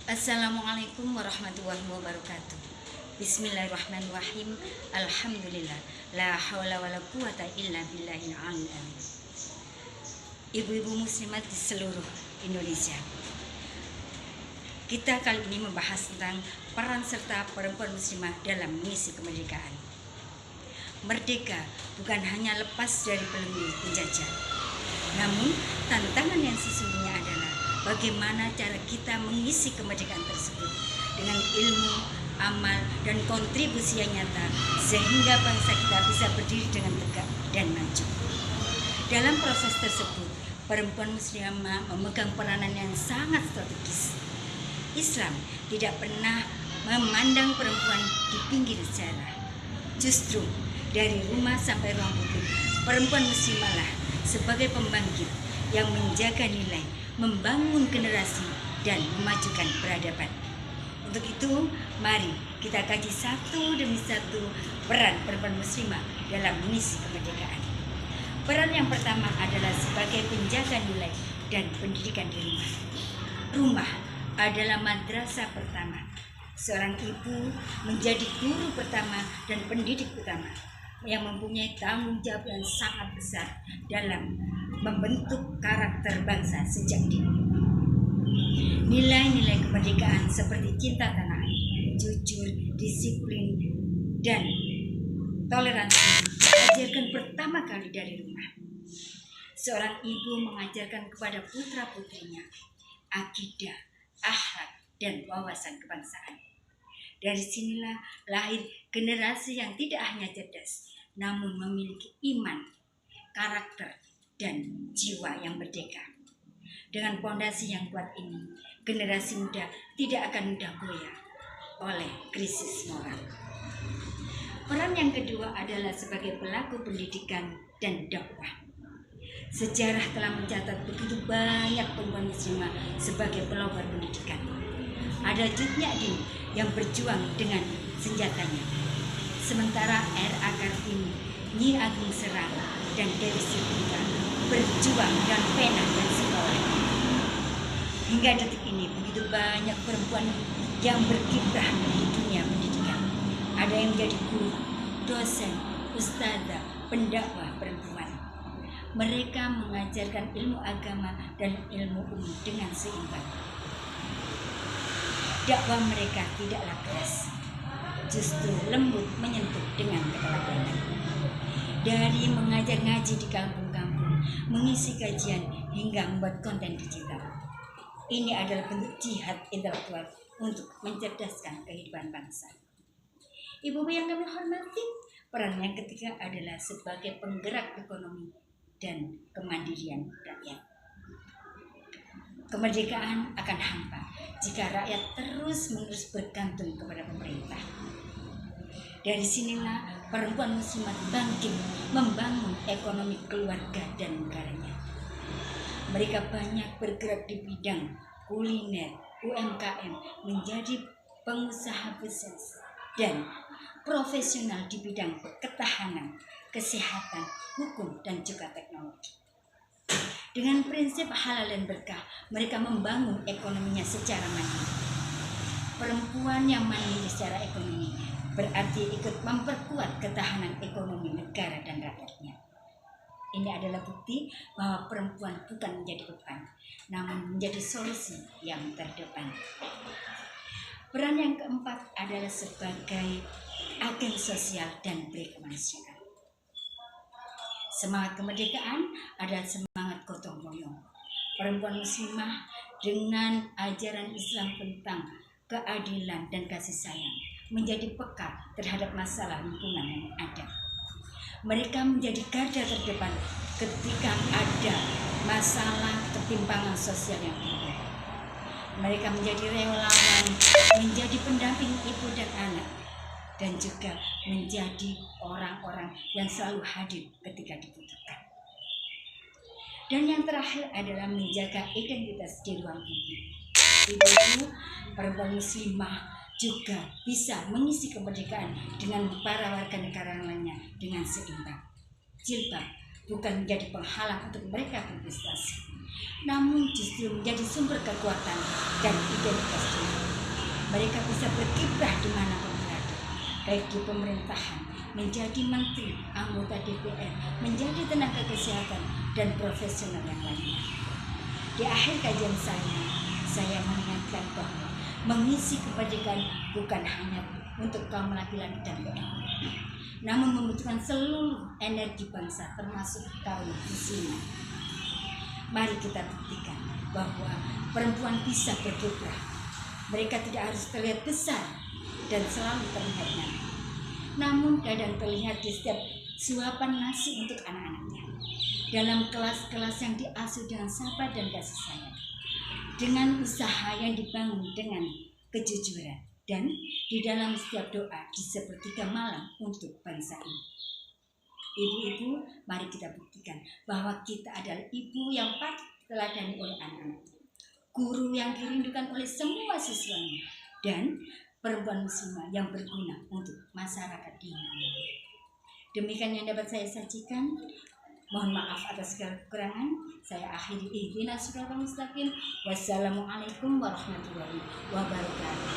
Assalamualaikum warahmatullahi wabarakatuh. Bismillahirrahmanirrahim. Alhamdulillah. La haula wala quwata illa billahil aliyil azim. Ibu-ibu muslimat di seluruh Indonesia, kita kali ini membahas tentang peran serta perempuan muslimah dalam misi kemerdekaan. Merdeka bukan hanya lepas dari belenggu penjajah, namun tantangan yang sesungguhnya adalah bagaimana cara kita mengisi kemerdekaan tersebut dengan ilmu, amal, dan kontribusi yang nyata sehingga bangsa kita bisa berdiri dengan tegak dan maju. Dalam proses tersebut, perempuan muslimah memegang peranan yang sangat strategis. Islam tidak pernah memandang perempuan di pinggir jalan. Justru dari rumah sampai ruang publik, perempuan muslimahlah sebagai pembangkit yang menjaga nilai, membangun generasi, dan memajukan peradaban. Untuk itu, mari kita kaji satu demi satu peran perempuan muslimah dalam misi kemerdekaan. Peran yang pertama adalah sebagai penjaga nilai dan pendidikan di rumah. Rumah adalah madrasah pertama. Seorang ibu menjadi guru pertama dan pendidik utama yang mempunyai tanggung jawab yang sangat besar dalam membentuk karakter bangsa sejak dini. Nilai-nilai kemerdekaan seperti cinta tanah air, jujur, disiplin, dan toleransi diajarkan pertama kali dari rumah. Seorang ibu mengajarkan kepada putra-putrinya akidah, akhlak, dan wawasan kebangsaan. Dari sinilah lahir generasi yang tidak hanya cerdas, namun memiliki iman, karakter, dan jiwa yang merdeka. Dengan fondasi yang kuat ini, generasi muda tidak akan mudah goyah oleh krisis moral. Peran yang kedua adalah sebagai pelaku pendidikan dan dakwah. Sejarah telah mencatat begitu banyak perempuan muslimah sebagai pelopor pendidikan. Ada Cut Nyak yang berjuang dengan senjatanya. Sementara R.A. Kartini, Nyi Agung Serang, dan Dewi Sirtika berjuang dengan pena dan sekolah. Hingga detik ini begitu banyak perempuan yang berkiprah di dunia pendidikan. Ada yang menjadi guru, dosen, ustazah, pendakwah perempuan. Mereka mengajarkan ilmu agama dan ilmu umum dengan seimbang. Dakwah mereka tidaklah keras, justru lembut menyentuh dengan keteladanan. Dari mengajar ngaji di kampung-kampung, mengisi kajian, hingga membuat konten digital. Ini adalah bentuk jihad intelektual untuk mencerdaskan kehidupan bangsa. Ibu-ibu yang kami hormati, peran yang ketiga adalah sebagai penggerak ekonomi dan kemandirian rakyat. Kemerdekaan akan hampa jika rakyat terus-menerus bergantung kepada pemerintah. Dari sinilah perempuan muslimah bangkit membangun ekonomi keluarga dan negaranya. Mereka banyak bergerak di bidang kuliner, UMKM, menjadi pengusaha besar dan profesional di bidang ketahanan, kesehatan, hukum, dan juga teknologi. Dengan prinsip halal dan berkah, mereka membangun ekonominya secara mandiri. Perempuan yang mandiri secara ekonomi berarti ikut memperkuat ketahanan ekonomi negara dan rakyatnya. Ini adalah bukti bahwa perempuan bukan menjadi beban, namun menjadi solusi yang terdepan. Peran yang keempat adalah sebagai agen sosial dan berkemanusiaan. Semangat kemerdekaan adalah semangat gotong royong. Perempuan muslimah dengan ajaran Islam tentang keadilan dan kasih sayang menjadi peka terhadap masalah lingkungan yang ada. Mereka menjadi garda terdepan ketika ada masalah ketimpangan sosial yang ada. Mereka menjadi relawan, menjadi pendamping ibu dan anak, dan juga menjadi orang-orang yang selalu hadir ketika dibutuhkan. Dan yang terakhir adalah menjaga identitas di ruang publik. Ibu-ibu perempuan muslimah juga bisa mengisi kemerdekaan dengan para warga negara lainnya dengan seimbang. Jilbab bukan menjadi penghalang untuk mereka berprestasi, namun justru menjadi sumber kekuatan dan identitas diri. Mereka bisa berkiprah di manapun berada, baik di pemerintahan, menjadi menteri, anggota DPR, menjadi tenaga kesehatan, dan profesional yang lainnya. Di akhir kajian saya mengingatkan bahwa mengisi kemerdekaan bukan hanya untuk kaum laki-laki dan perempuan, namun membutuhkan seluruh energi bangsa termasuk kaum muslimin. Mari kita buktikan bahwa perempuan bisa berkiprah. Mereka tidak harus terlihat besar dan selalu terlihat nyaman, namun kadang terlihat di setiap suapan nasi untuk anak-anaknya, dalam kelas-kelas yang diasuh dengan sabar dan kasih sayang, dengan usaha yang dibangun dengan kejujuran, dan di dalam setiap doa di sepertiga malam untuk bangsa ini. Ibu-ibu, mari kita buktikan bahwa kita adalah ibu yang patut diteladani oleh anak-anak, guru yang dirindukan oleh semua siswanya, dan perempuan muslimah yang berguna untuk masyarakat di lingkungannya. Demikian yang dapat saya sajikan. Mohon maaf atas segala kekurangan. Saya akhiri, ihdinas siratal mustaqim. Wassalamualaikum warahmatullahi wabarakatuh.